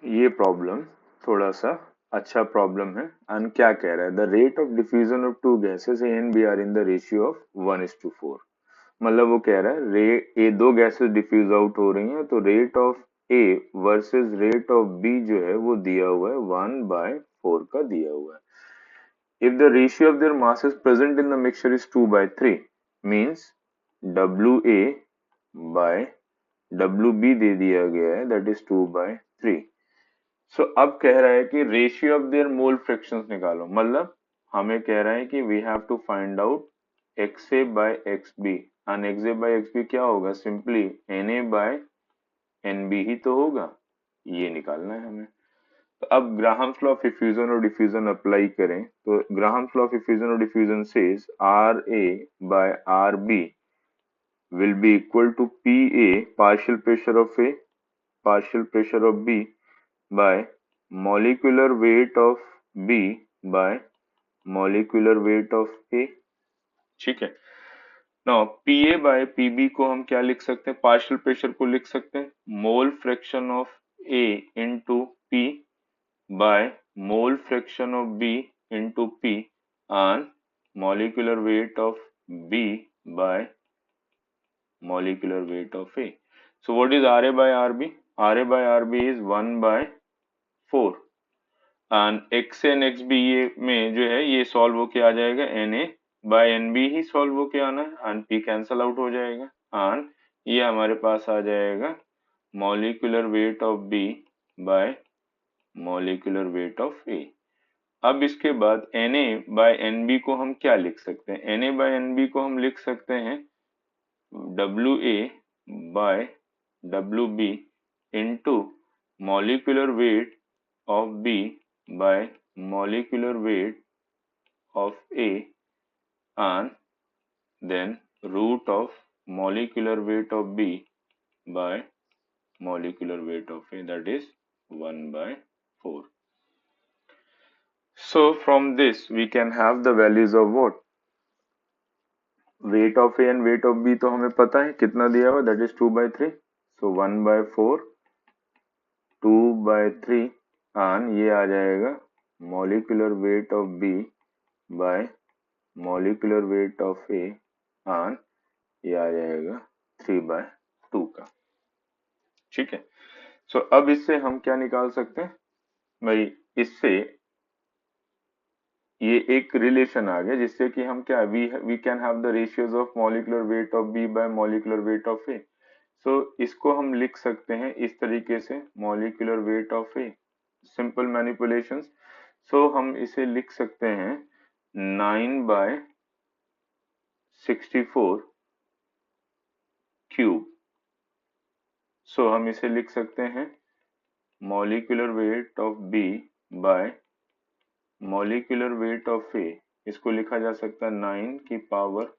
ये प्रॉब्लम थोड़ा सा अच्छा प्रॉब्लम है। एंड क्या कह रहा है, the rate of diffusion of two gases A and B are in the ratio of 1:4। मतलब वो कह रहा है ये दो गैसेस डिफ्यूज आउट हो रही हैं, तो rate of A versus rate of B जो है वो दिया हुआ है 1/4 का दिया हुआ है। If the ratio of there masses present in the mixture is 2/3 means WA by WB दे दिया गया है, दैट इज 2/3। सो अब कह रहा है कि ratio of their mole fractions निकालो। मतलब हमें कह रहा है कि we have to find out XA by XB। And XA by XB क्या होगा, सिंपली NA बाय NB ही तो होगा, ये निकालना है हमें। तो अब ग्राहम्स लॉ ऑफ डिफ्यूजन और डिफ्यूजन अप्लाई करें तो ग्राहम्स लॉ ऑफ डिफ्यूजन और diffusion says RA by RB will be equal to PA partial pressure of A partial pressure of B by molecular weight of B by molecular weight of A। ठीक है। Now PA bye PB को हम क्या लिख सकते हैं, partial pressure को लिख सकते हैं mole fraction of A into P by mole fraction of B into P and molecular weight of B by molecular weight of A। So what is RA by RB? RA by RB is 1/4 and X and X B ये में जो है ये solve होके आ जाएगा NA by NB he solve होके आना है एंड P कैंसल आउट हो जाएगा एंड ये हमारे पास आ जाएगा molecular weight of B bye molecular weight of A। अब इसके बाद NA बाय NB को हम क्या लिख सकते हैं, NA बाय NB को हम लिख सकते हैं WA by WB into molecular weight of B by molecular weight of A and then root of molecular weight of B by molecular weight of A, that is 1/4. So from this we can have the values of what, weight of A and weight of B तो हमें पता है कितना दिया हुआ, that is 2/3। so 1/4 2/3 and ये आ जाएगा molecular weight of B by molecular weight of A and ये आ जाएगा 3/2 का। ठीक है। सो अब इससे हम क्या निकाल सकते हैं भाई, इससे ये एक रिलेशन आ गया जिससे कि हम क्या we can have the ratios of molecular weight of B by molecular weight of A. So इसको हम लिख सकते हैं इस तरीके से, molecular weight of A, simple manipulations. So हम इसे लिख सकते हैं 9/64 क्यूब। सो हम इसे लिख सकते हैं molecular weight of B by molecular weight of A. इसको लिखा जा सकता है 9 की पावर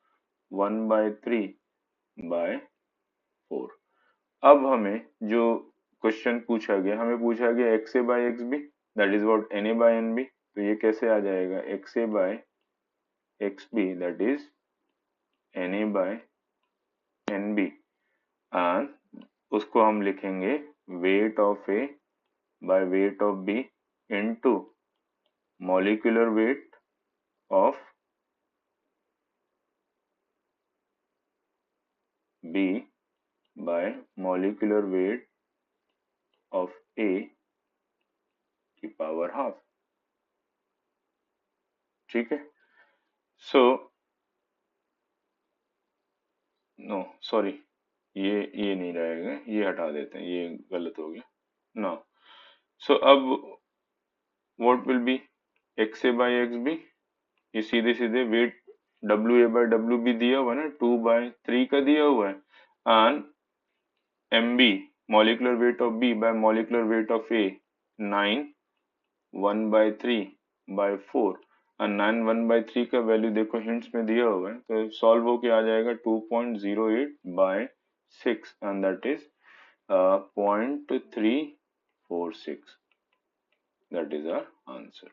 1/3/4। अब हमें जो क्वेश्चन पूछा गया, हमें पूछा गया X A by X B, that is what N A by N B. तो ये कैसे आ जाएगा, X A by X B that is N A by N B and उसको हम लिखेंगे weight of A by weight of B into molecular weight of B by molecular weight of A की power half. ठीक है। So no sorry, ये नहीं रहेगा, ये हटा देते हैं, ये गलत हो गया ना। सो अब what will be X A by X B, ये सीधे सीधे weight W A by W B दिया हुआ है ना, 2/3 का दिया हुआ है and M B molecular weight of B by molecular weight of A 9 1/3/4 और 9 1/3 का वैल्यू देखो हिंट्स में दिया हुआ है, तो सॉल्व होके आ जाएगा 2.08/6 and that is 0.346, that is our answer.